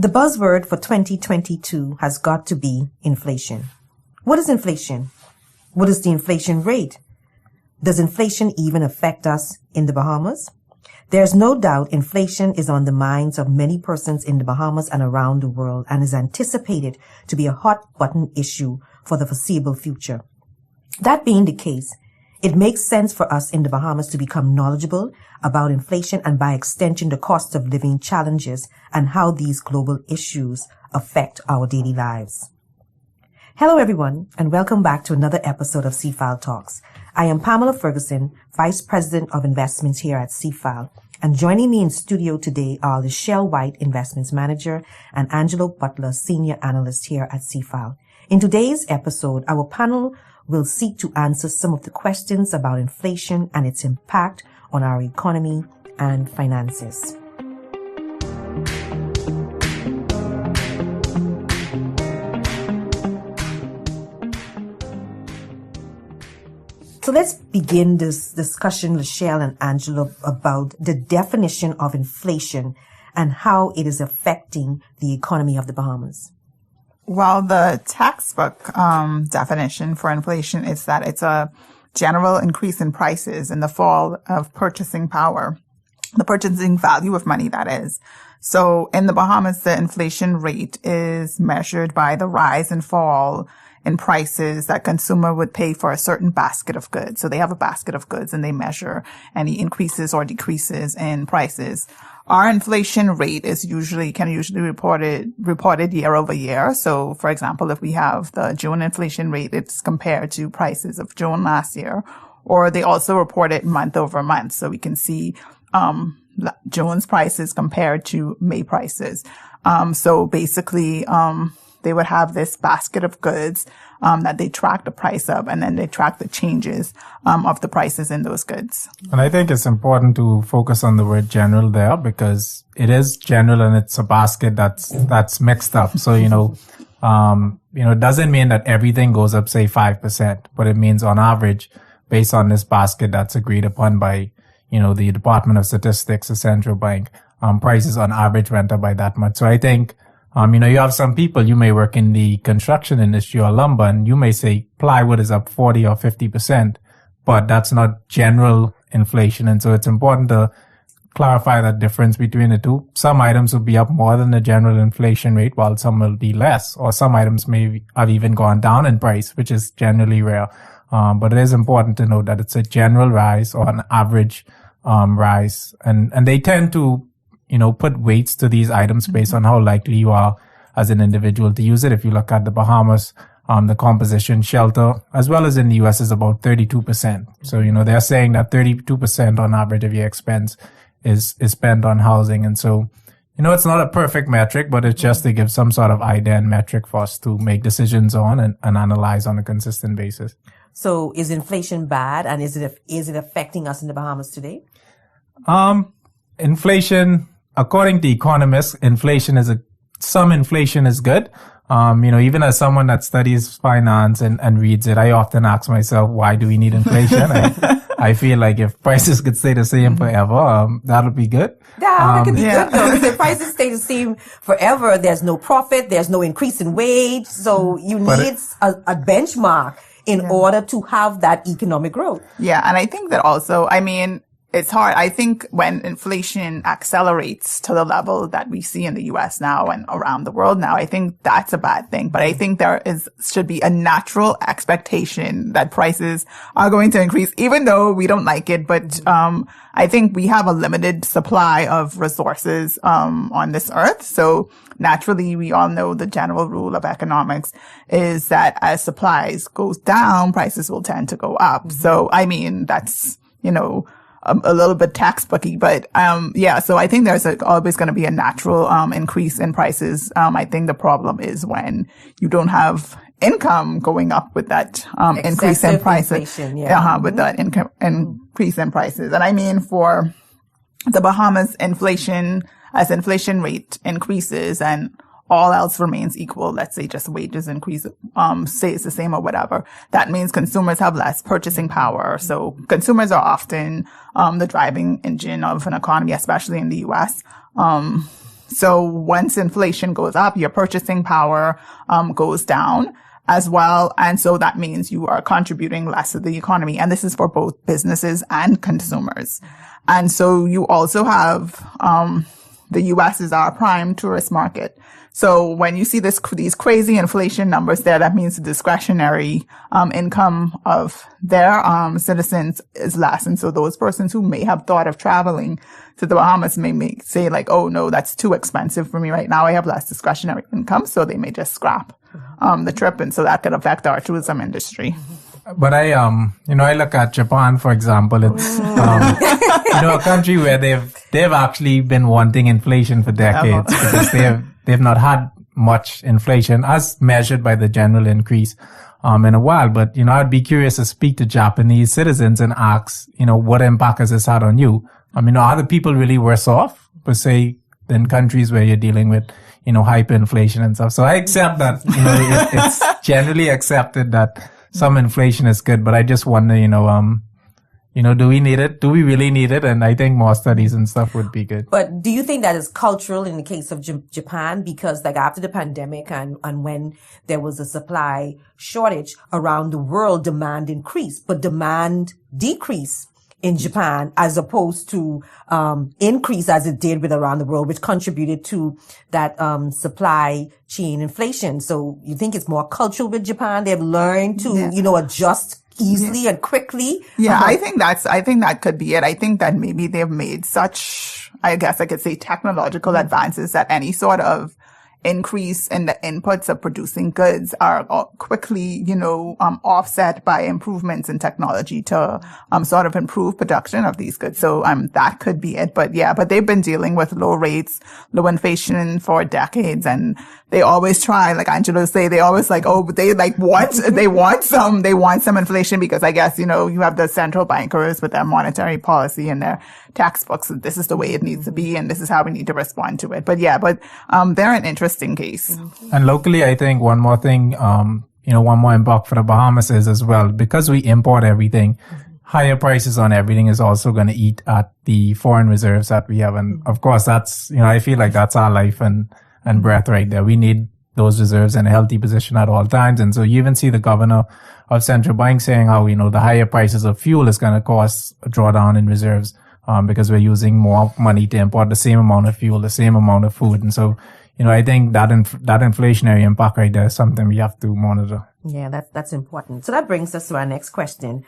The buzzword for 2022 has got to be inflation. What is inflation? What is the inflation rate? Does inflation even affect us in the Bahamas? There's no doubt inflation is on the minds of many persons in the Bahamas and around the world and is anticipated to be a hot button issue for the foreseeable future. That being the case, it makes sense for us in the Bahamas to become knowledgeable about inflation and by extension the cost of living challenges and how these global issues affect our daily lives. Hello everyone and welcome back to another episode of CFAL Talks. I am Pamela Ferguson, Vice President of Investments here at CFAL, and joining me in studio today are Lashell White, Investments Manager, and Angelo Butler, Senior Analyst here at CFAL. In today's episode, our panel will seek to answer some of the questions about inflation and its impact on our economy and finances. So let's begin this discussion, Lashell and Angelo, about the definition of inflation and how it is affecting the economy of the Bahamas. Well, the textbook definition for inflation is that it's a general increase in prices and the fall of purchasing power, the purchasing value of money, that is. So in the Bahamas, the inflation rate is measured by the rise and fall in prices that consumer would pay for a certain basket of goods. So they have a basket of goods and they measure any increases or decreases in prices. Our inflation rate is usually reported year over year. So for example, if we have the June inflation rate, it's compared to prices of June last year, or they also report it month over month. So we can see, June's prices compared to May prices. So basically, they would have this basket of goods that they track the price of, and then they track the changes of the prices in those goods. And I think it's important to focus on the word general there because it is general and it's a basket that's mixed up. So, it doesn't mean that everything goes up, say 5%, but it means on average, based on this basket that's agreed upon by, the Department of Statistics, the central bank, prices on average went up by that much. So I think you have some people, you may work in the construction industry or lumber, and you may say plywood is up 40 or 50%, but that's not general inflation. And so it's important to clarify that difference between the two. Some items will be up more than the general inflation rate, while some will be less, or some items may have even gone down in price, which is generally rare. But it is important to note that it's a general rise or an average, rise. And they tend to put weights to these items based on how likely you are as an individual to use it. If you look at the Bahamas, the composition shelter, as well as in the US, is about 32%. So, they're saying that 32% on average of your expense is spent on housing. And so, it's not a perfect metric, but it's just to give some sort of idea and metric for us to make decisions on and analyze on a consistent basis. So is inflation bad, and is it affecting us in the Bahamas today? Inflation, according to economists, some inflation is good. Even as someone that studies finance and reads it, I often ask myself, why do we need inflation? I feel like if prices could stay the same forever, that would be good. Yeah, that could be good though. Because if prices stay the same forever, there's no profit, there's no increase in wage. So you need a benchmark in order to have that economic growth. Yeah. And I think that also, it's hard. I think when inflation accelerates to the level that we see in the US now and around the world now, I think that's a bad thing. But I think should be a natural expectation that prices are going to increase, even though we don't like it. But, I think we have a limited supply of resources, on this earth. So naturally, we all know the general rule of economics is that as supplies goes down, prices will tend to go up. So, that's, a little bit textbooky, but, so I think there's always going to be a natural, increase in prices. I think the problem is when you don't have income going up with that, increase in prices. With that increase in prices. And for the Bahamas, inflation rate increases and all else remains equal, let's say just wages increase, stays the same or whatever, that means consumers have less purchasing power. So consumers are often, the driving engine of an economy, especially in the US. So once inflation goes up, your purchasing power goes down as well. And so that means you are contributing less to the economy. And this is for both businesses and consumers. And so you also have the U.S. is our prime tourist market. So when you see these crazy inflation numbers there, that means the discretionary income of their citizens is less. And so those persons who may have thought of traveling to the Bahamas may say like, oh no, that's too expensive for me right now. I have less discretionary income. So they may just scrap the trip. And so that could affect our tourism industry. But I look at Japan, for example. It's, a country where they've actually been wanting inflation for decades because they've not had much inflation as measured by the general increase, in a while. But, I'd be curious to speak to Japanese citizens and ask, what impact has this had on you? Are the people really worse off, per se, than countries where you're dealing with, hyperinflation and stuff? So I accept that, it's generally accepted that some inflation is good, but I just wonder, do we need it? Do we really need it? And I think more studies and stuff would be good. But do you think that is cultural in the case of Japan? Because like after the pandemic and when there was a supply shortage around the world, demand increased, but demand decreased in Japan as opposed to increase as it did with around the world, which contributed to that supply chain inflation. So you think it's more cultural with Japan? They've learned to, adjust easily and quickly. Yeah, I think that could be it. I think that maybe they've made such, I guess I could say, technological advances that any sort of increase in the inputs of producing goods are quickly, offset by improvements in technology to sort of improve production of these goods. So that could be it. But they've been dealing with low rates, low inflation for decades, and they always try, like Angelo say, they always like, oh, but they like what? they want some inflation because I guess, you have the central bankers with their monetary policy and their textbooks. This is the way it needs to be, and this is how we need to respond to it. But they're an interesting case. And locally, I think one more thing, one more impact for the Bahamas is as well, because we import everything, higher prices on everything is also going to eat at the foreign reserves that we have. And of course, that's, I feel like that's our life and breath right there. We need those reserves in a healthy position at all times. And so you even see the governor of central bank saying how, the higher prices of fuel is going to cause a drawdown in reserves, because we're using more money to import the same amount of fuel, the same amount of food. And so, I think that inflationary impact right there is something we have to monitor. Yeah, that's important. So that brings us to our next question.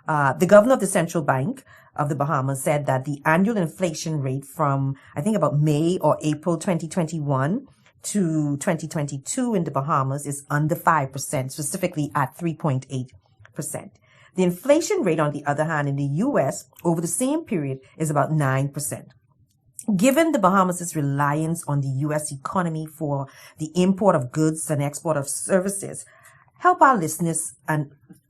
The governor of the Central Bank of the Bahamas said that the annual inflation rate from, I think, about May or April 2021 to 2022 in the Bahamas is under 5%, specifically at 3.8%. The inflation rate, on the other hand, in the U.S. over the same period is about 9%. Given the Bahamas' reliance on the U.S. economy for the import of goods and export of services, help our listeners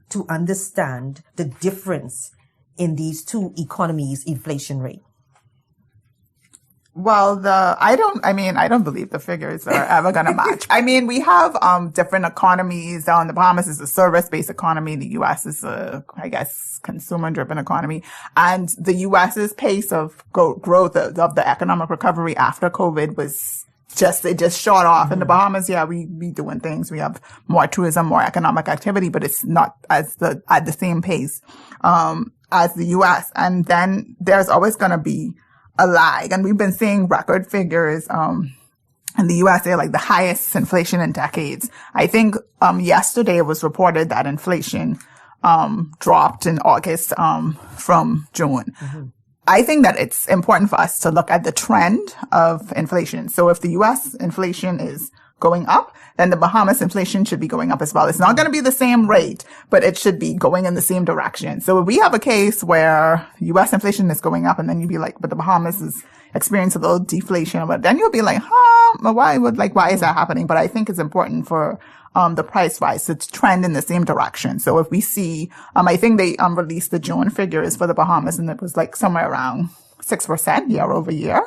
to understand the difference in these two economies' inflation rate. Well, I don't believe the figures are ever going to match. We have, different economies. The Bahamas is a service-based economy. The U.S. is consumer-driven economy. And the U.S.'s pace of growth of the economic recovery after COVID was it just shot off. In the Bahamas, we doing things. We have more tourism, more economic activity, but it's not at the same pace, as the U.S. And then there's always going to be a lag. And we've been seeing record figures, in the U.S., they're like the highest inflation in decades. I think, yesterday it was reported that inflation, dropped in August, from June. Mm-hmm. I think that it's important for us to look at the trend of inflation. So if the U.S. inflation is going up, then the Bahamas inflation should be going up as well. It's not going to be the same rate, but it should be going in the same direction. So if we have a case where U.S. inflation is going up and then you'd be like, but the Bahamas is experiencing a little deflation, but then you'll be like, why is that happening? But I think it's important for the price rise to trend in the same direction. So if we see, I think they released the June figures for the Bahamas, and it was like somewhere around 6% year over year.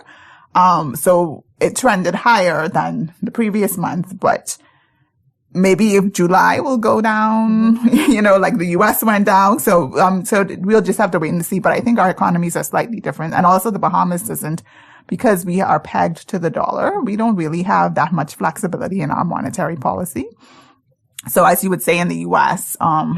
So it trended higher than the previous month, but maybe if July will go down, like the U.S. went down. So we'll just have to wait and see. But I think our economies are slightly different. And also the Bahamas doesn't because we are pegged to the dollar, we don't really have that much flexibility in our monetary policy. So as you would say in the U.S.,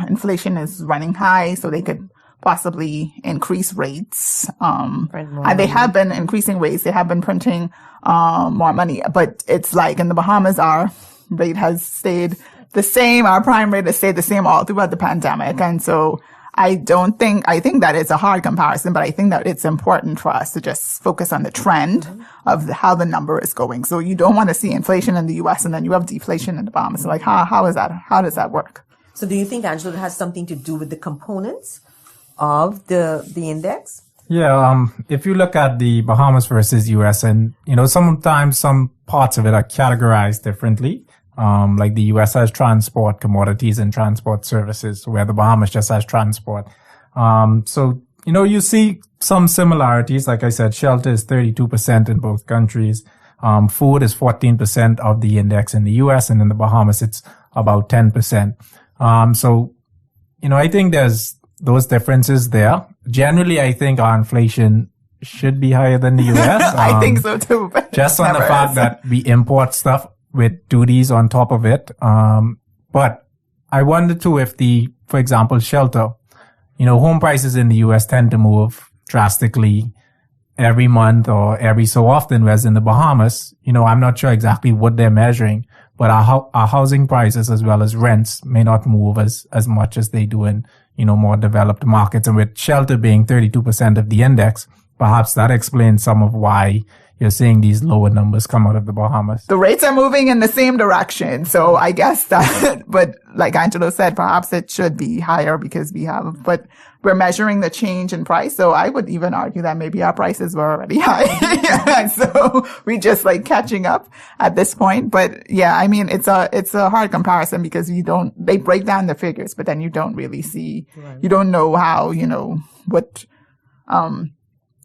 inflation is running high, so they could possibly increase rates. And they have been increasing rates. They have been printing more money. But it's like in the Bahamas, our rate has stayed the same. Our prime rate has stayed the same all throughout the pandemic. And so I think that it's a hard comparison, but I think that it's important for us to just focus on the trend of how the number is going. So you don't want to see inflation in the U.S. and then you have deflation in the Bahamas. So like, how is that? How does that work? So do you think, Angelo, it has something to do with the components of the index? Yeah, if you look at the Bahamas versus US, and, sometimes some parts of it are categorized differently. Like the US has transport, commodities, and transport services, where the Bahamas just has transport. So, you see some similarities. Like I said, shelter is 32% in both countries. Food is 14% of the index in the US, and in the Bahamas, it's about 10%. So, I think there's those differences there. Generally, I think our inflation should be higher than the US. I think so too. But just on the fact that we import stuff with duties on top of it. But I wonder too if for example, shelter, home prices in the US tend to move drastically every month or every so often, whereas in the Bahamas, I'm not sure exactly what they're measuring, but our housing prices as well as rents may not move as much as they do in, more developed markets. And with shelter being 32% of the index, perhaps that explains some of why you're seeing these lower numbers come out of the Bahamas. The rates are moving in the same direction. So I guess that, but like Angelo said, perhaps it should be higher because but we're measuring the change in price. So I would even argue that maybe our prices were already high. So we just like catching up at this point. But yeah, I mean, it's a hard comparison because they break down the figures, but then you don't really see, you don't know how,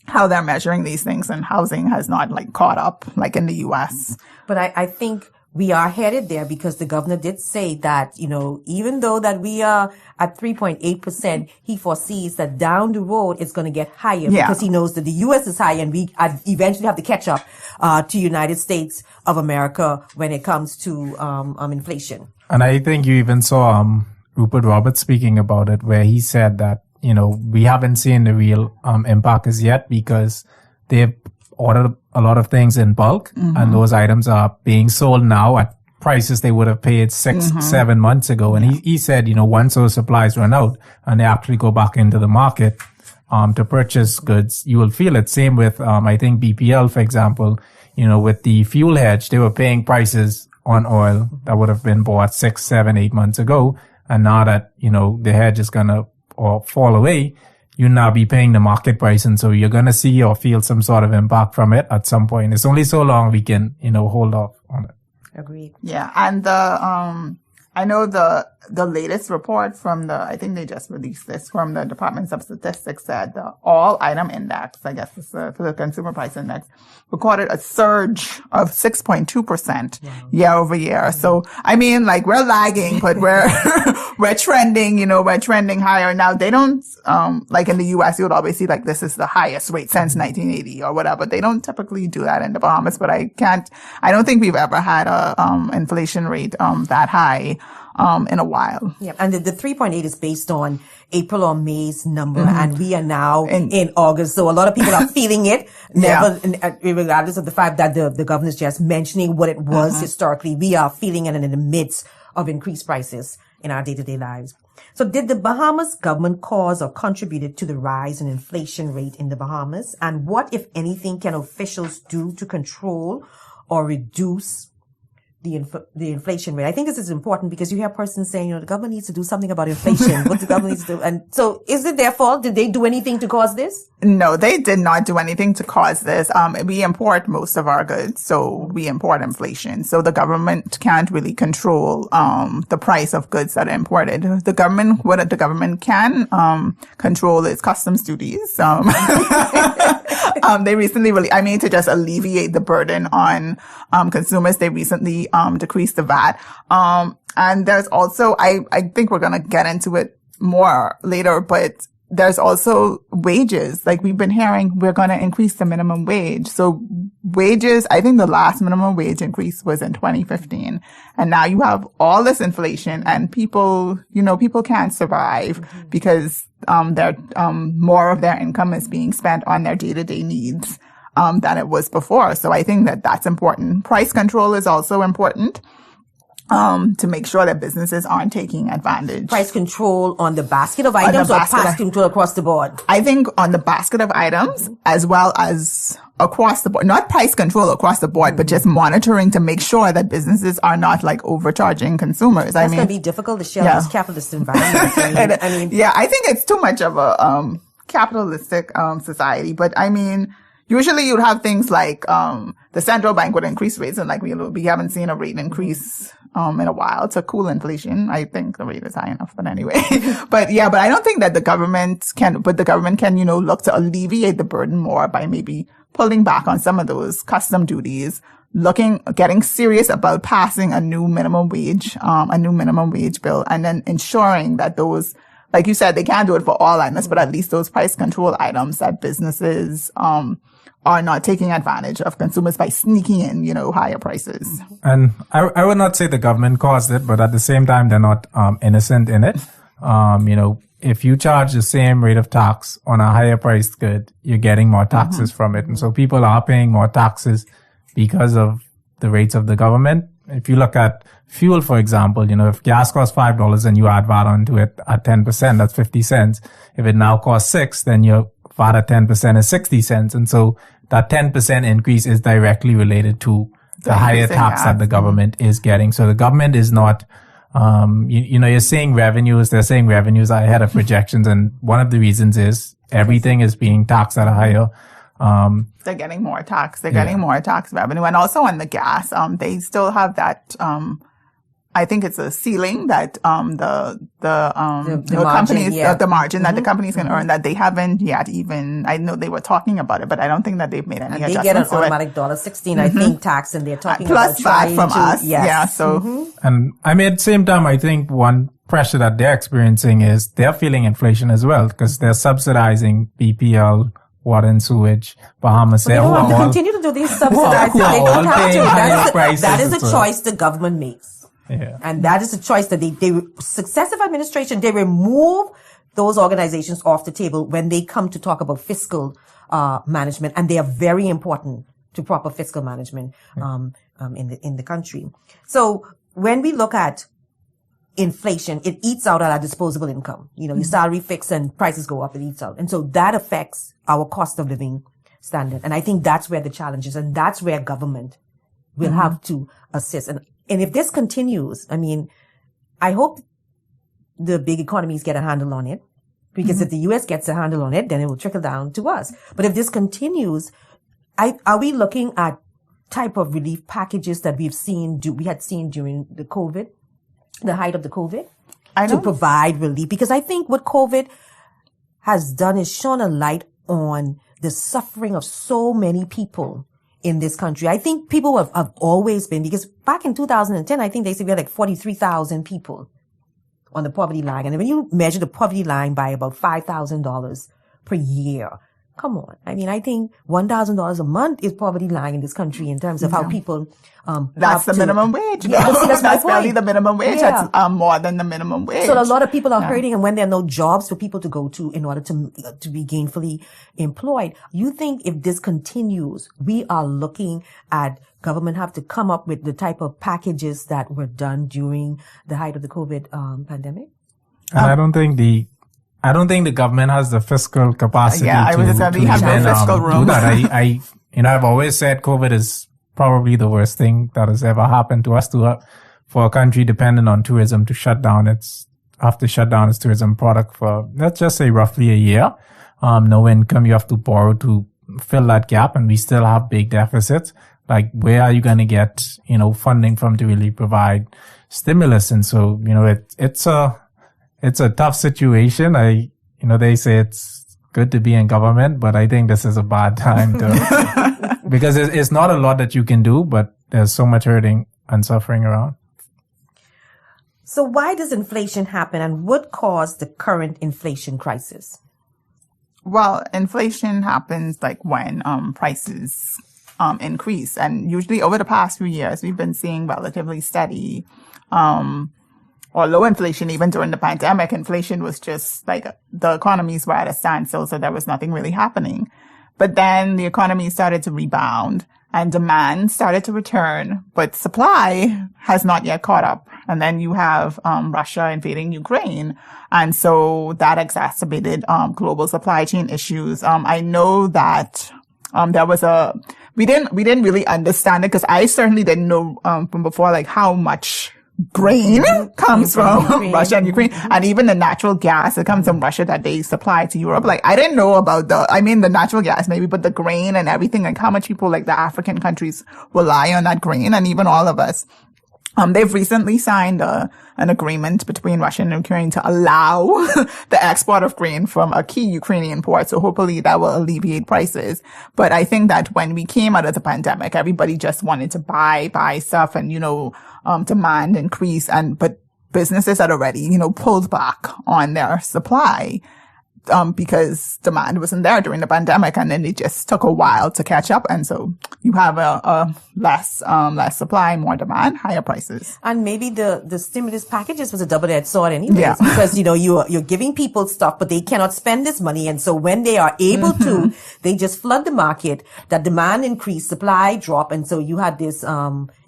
how they're measuring these things, and housing has not like caught up like in the U.S. But I think we are headed there because the governor did say that, even though that we are at 3.8%, he foresees that down the road it's going to get higher because he knows that the U.S. is high and we eventually have to catch up to United States of America when it comes to inflation. And I think you even saw Rupert Roberts speaking about it, where he said that we haven't seen the real impact as yet because they've ordered a lot of things in bulk, and those items are being sold now at prices they would have paid 6-7 months ago. And he said, once those supplies run out and they actually go back into the market to purchase goods, you will feel it. Same with I think BPL, for example, with the fuel hedge, they were paying prices on oil that would have been bought 6, 7, 8 months ago, and now that the hedge is gonna fall away, you now be paying the market price, and so you're going to see or feel some sort of impact from it at some point. It's only so long we can, hold off on it. Agreed. Yeah, and I know the latest report from I think they just released this from the Department of Statistics said the all item index, I guess it's for the consumer price index, recorded a surge of 6.2% year over year. So, I mean, like we're lagging, but we're trending, we're trending higher. Now they don't, like in the US, you would always see like this is the highest rate since 1980 or whatever. They don't typically do that in the Bahamas, but I don't think we've ever had a, inflation rate, that high. In a while. Yeah. And the 3.8 is based on April or May's number. And we are now in August. So a lot of people are feeling it, regardless of the fact that the governor's just mentioning what it was historically. We are feeling it in the midst of increased prices in our day-to-day lives. So did the Bahamas government cause or contributed to the rise in inflation rate in the Bahamas? And what, if anything, can officials do to control or reduce the inflation rate? I think this is important because you hear persons saying, the government needs to do something about inflation. What the government needs to do. And so is it their fault? Did they do anything to cause this? No, they did not do anything to cause this. We import most of our goods, so we import inflation. So the government can't really control, the price of goods that are imported. What the government can, control is customs duties. They recently to just alleviate the burden on, consumers, they recently, decreased the VAT. And there's also, I think we're going to get into it more later, but there's also wages. Like we've been hearing, we're going to increase the minimum wage. So wages, I think the last minimum wage increase was in 2015. And now you have all this inflation and people can't survive because, more of their income is being spent on their day-to-day needs, than it was before. So I think that that's important. Price control is also important. To make sure that businesses aren't taking advantage. Price control on the basket of items or price control across the board? I think on the basket of items as well as across the board. Not price control across the board, but just monitoring to make sure that businesses are not like overcharging consumers. That's going to be difficult to share in this capitalist environment. I think it's too much of a capitalistic society. But I mean, usually you'd have things like the central bank would increase rates, and like we haven't seen a rate increase in a while to cool inflation. I think the rate is high enough, but anyway. but I don't think that the government can, look to alleviate the burden more by maybe pulling back on some of those custom duties, getting serious about passing a new minimum wage bill, and then ensuring that those, like you said, they can't do it for all items, but at least those price control items that businesses, are not taking advantage of consumers by sneaking in, higher prices. And I would not say the government caused it, but at the same time, they're not innocent in it. If you charge the same rate of tax on a higher priced good, you're getting more taxes from it. And so people are paying more taxes because of the rates of the government. If you look at fuel, for example, if gas costs $5 and you add VAT onto it at 10%, that's 50 cents. If it now costs $6, then your VAT at 10% is 60 cents. And so that 10% increase is directly related to the higher tax that the government is getting. So the government is not, you're saying revenues, they're saying revenues are ahead of projections. And one of the reasons is everything is being taxed at a higher, they're getting more tax. They're getting more tax revenue. And also on the gas, they still have that, I think it's a ceiling that the companies, the margin that the companies can earn that they haven't yet even. I know they were talking about it, but I don't think that they've made any adjustments. They get an automatic $1.16, I think, tax, and they're talking plus about VAT from us. Yes. Yeah. So, and I mean, at the same time, I think one pressure that they're experiencing is they're feeling inflation as well because they're subsidizing BPL, water and sewage, Bahamas. They don't have to continue to do these subsidizing. They don't have to. That is a choice the government makes. Yeah. And that is a choice that they successive administration, they remove those organizations off the table when they come to talk about fiscal, management. And they are very important to proper fiscal management, in the country. So when we look at inflation, it eats out our disposable income. Your salary fixed and prices go up, it eats out. And so that affects our cost of living standard. And I think that's where the challenge is. And that's where government will have to assist. And if this continues, I mean, I hope the big economies get a handle on it, because if the U.S. gets a handle on it, then it will trickle down to us. But if this continues, are we looking at type of relief packages that we had seen during the COVID, the height of the COVID, to provide relief? Because I think what COVID has done is shone a light on the suffering of so many people in this country. I think people have always been, because back in 2010, I think they said we had like 43,000 people on the poverty line. And when you measure the poverty line by about $5,000 per year, come on. I mean, I think $1,000 a month is poverty line in this country in terms of how people, that's the minimum wage. Yeah, that's barely the minimum wage. Yeah. That's more than the minimum wage. So a lot of people are hurting, and when there are no jobs for people to go to in order to be gainfully employed. You think if this continues, we are looking at government have to come up with the type of packages that were done during the height of the COVID pandemic? And I don't think the government has the fiscal capacity have no fiscal room. Do that. I've always said COVID is probably the worst thing that has ever happened to us, for a country dependent on tourism to shut down its tourism product for, let's just say, roughly a year. No income, you have to borrow to fill that gap, and we still have big deficits. Like, where are you going to get, funding from to really provide stimulus? And so, it's a tough situation. They say it's good to be in government, but I think this is a bad time to, because it's not a lot that you can do, but there's so much hurting and suffering around. So why does inflation happen, and what caused the current inflation crisis? Well, inflation happens like when prices increase, and usually over the past few years, we've been seeing relatively steady or low inflation. Even during the pandemic, inflation was just like the economies were at a standstill, so there was nothing really happening. But then the economy started to rebound and demand started to return, but supply has not yet caught up. And then you have Russia invading Ukraine, and so that exacerbated global supply chain issues. I know that there was we didn't really understand it, because I certainly didn't know from before like how much grain comes from Russia and Ukraine, and even the natural gas that comes from Russia that they supply to Europe. Like, I didn't know about the natural gas maybe, but the grain and everything, like how much people like the African countries rely on that grain, and even all of us. They've recently signed an agreement between Russia and Ukraine to allow the export of grain from a key Ukrainian port. So hopefully that will alleviate prices. But I think that when we came out of the pandemic, everybody just wanted to buy stuff, and, demand increase, but businesses had already, pulled back on their supply. Because demand wasn't there during the pandemic, and then it just took a while to catch up. And so you have a less supply, more demand, higher prices. And maybe the stimulus packages was a double-edged sword anyways, because, you're giving people stuff, but they cannot spend this money. And so when they are able to, they just flood the market, that demand increase, supply drop. And so you had this,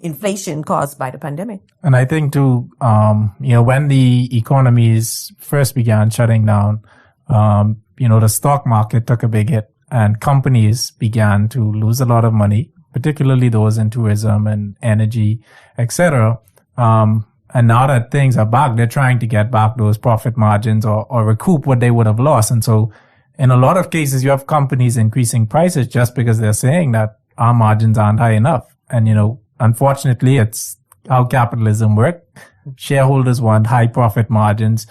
inflation caused by the pandemic. And I think too, when the economies first began shutting down, the stock market took a big hit, and companies began to lose a lot of money, particularly those in tourism and energy, etc. And now that things are back, they're trying to get back those profit margins or recoup what they would have lost. And so in a lot of cases, you have companies increasing prices just because they're saying that our margins aren't high enough. And, unfortunately, it's how capitalism works. Shareholders want high profit margins,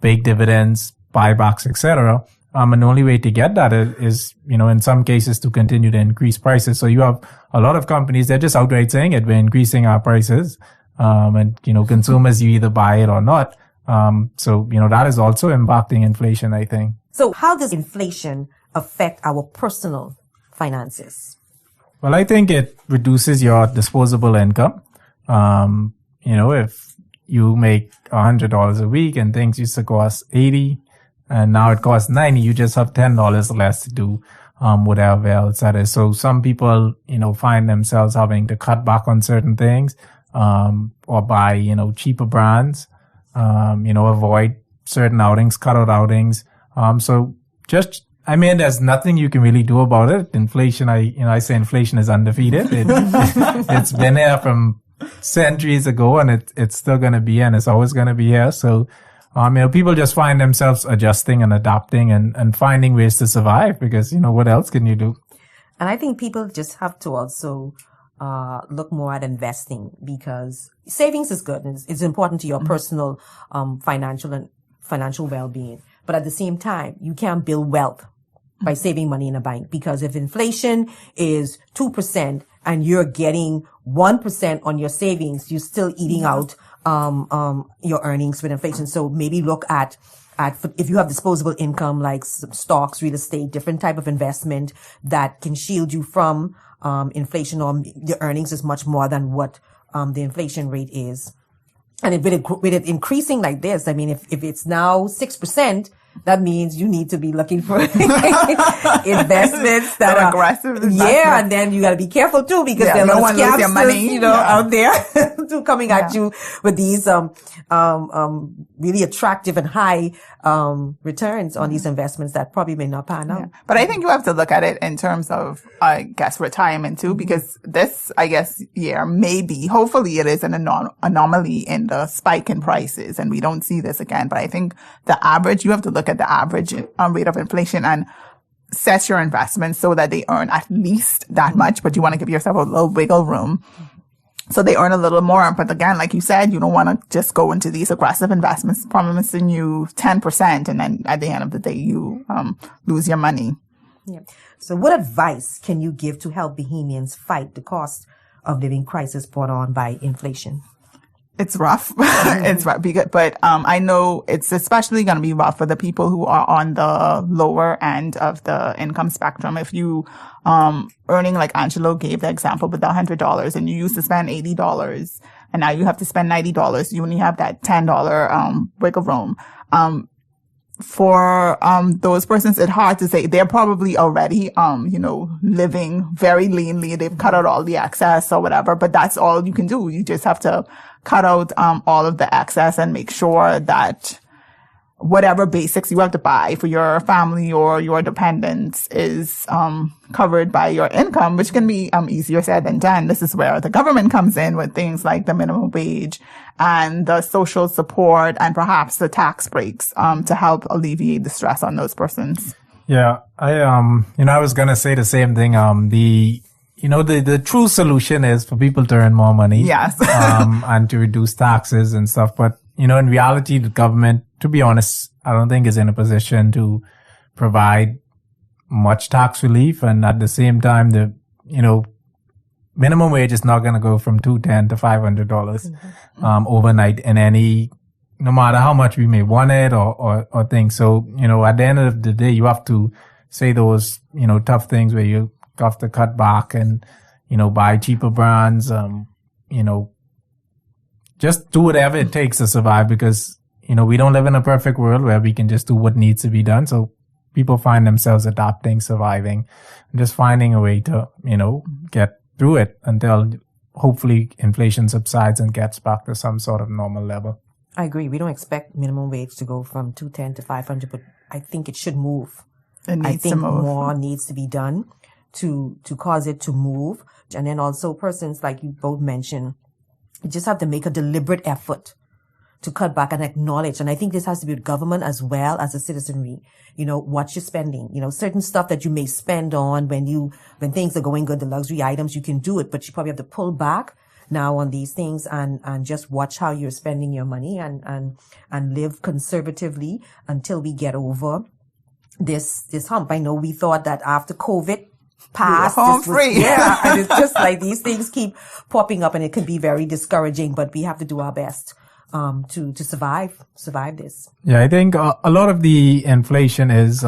big dividends, buybacks, etc. And the only way to get that is, in some cases to continue to increase prices. So you have a lot of companies, they're just outright saying it, we're increasing our prices. And, consumers, you either buy it or not. So, that is also impacting inflation, I think. So how does inflation affect our personal finances? Well, I think it reduces your disposable income. If you make $100 a week and things used to cost $80, and now it costs $90, you just have $10 less to do, whatever else that is. So some people, find themselves having to cut back on certain things, or buy, cheaper brands, avoid certain outings, cut out outings. There's nothing you can really do about it. Inflation, I say inflation is undefeated. It's been here from centuries ago, and it's still going to be here, and it's always going to be here. So, people just find themselves adjusting and adapting and finding ways to survive, because, what else can you do? And I think people just have to also look more at investing, because savings is good. It's important to your personal financial well-being. But at the same time, you can't build wealth by saving money in a bank, because if inflation is 2% and you're getting 1% on your savings, you're still eating out your earnings with inflation. So maybe look at if you have disposable income like stocks, real estate, different type of investment that can shield you from inflation, or your earnings is much more than what the inflation rate is. And with it increasing like this, if it's now 6%, that means you need to be looking for investments that are aggressive. Yeah, and then you got to be careful too, because there are scamsters, out there too, coming at you with these really attractive and high returns on these investments that probably may not pan out. But I think you have to look at it in terms of, retirement too, because this, year maybe, hopefully it is an anomaly in the spike in prices, and we don't see this again. But I think you have to look at the average rate of inflation and set your investments so that they earn at least that much, but you want to give yourself a little wiggle room so they earn a little more. But again, like you said, you don't want to just go into these aggressive investments promising you 10%, and then at the end of the day, you lose your money. Yeah. So what advice can you give to help Bahamians fight the cost of living crisis brought on by inflation? It's rough. It's rough. But I know it's especially going to be rough for the people who are on the lower end of the income spectrum. If you, earning, like Angelo gave the example with the $100 and you used to spend $80 and now you have to spend $90, you only have that $10, wiggle room. For those persons, it's hard to say. They're probably already, living very leanly. They've cut out all the excess or whatever, but that's all you can do. You just have to cut out all of the excess and make sure that whatever basics you have to buy for your family or your dependents is covered by your income, which can be easier said than done. This is where the government comes in with things like the minimum wage and the social support and perhaps the tax breaks to help alleviate the stress on those persons. Yeah, I was gonna say the same thing. The true solution is for people to earn more money. Yes. And to reduce taxes and stuff. But, in reality, the government, to be honest, I don't think is in a position to provide much tax relief. And at the same time, the minimum wage is not going to go from $210 to $500, overnight in no matter how much we may want it or things. So, at the end of the day, you have to say those, tough things where you have to cut back and, buy cheaper brands, just do whatever it takes to survive because, we don't live in a perfect world where we can just do what needs to be done. So people find themselves adapting, surviving, and just finding a way to, get through it until hopefully inflation subsides and gets back to some sort of normal level. I agree. We don't expect minimum wage to go from $210 to $500, but I think it should move. I think more needs to be done to cause it to move. And then also persons like you both mentioned, you just have to make a deliberate effort to cut back and acknowledge. And I think this has to be with government as well as the citizenry. What you're spending, certain stuff that you may spend on when things are going good, the luxury items, you can do it, but you probably have to pull back now on these things and just watch how you're spending your money and live conservatively until we get over this hump. I know we thought that after COVID passed, and it's just like these things keep popping up and it can be very discouraging, but we have to do our best to survive this. Yeah, I think a lot of the inflation was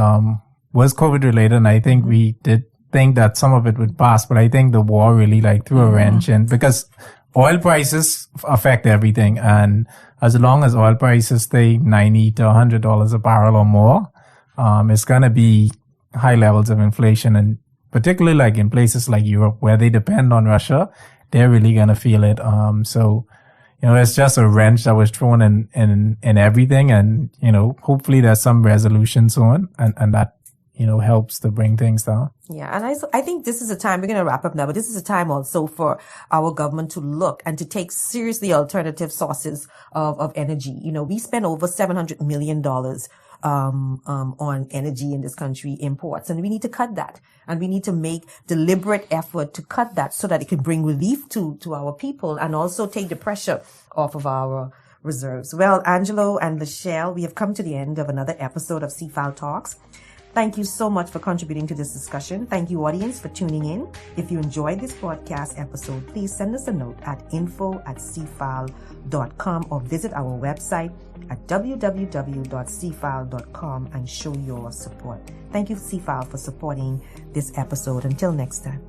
COVID related, and I think we did think that some of it would pass, but I think the war really threw a wrench in because oil prices affect everything, and as long as oil prices stay $90 to $100 a barrel or more, it's gonna be high levels of inflation, and particularly in places like Europe where they depend on Russia, they're really gonna feel it. So it's just a wrench that was thrown in everything. And, hopefully there's some resolution soon and that, helps to bring things down. Yeah. And I think this is a time, we're going to wrap up now, but this is a time also for our government to look and to take seriously alternative sources of energy. We spend over $700 million on energy in this country, imports, and we need to cut that. And we need to make deliberate effort to cut that so that it can bring relief to our people and also take the pressure off of our reserves. Well, Angelo and Lashell, we have come to the end of another episode of CFAL Talks. Thank you so much for contributing to this discussion. Thank you, audience, for tuning in. If you enjoyed this broadcast episode, please send us a note at info@cfal.com or visit our website at www.cfal.com and show your support. Thank you, CFAL, for supporting this episode. Until next time.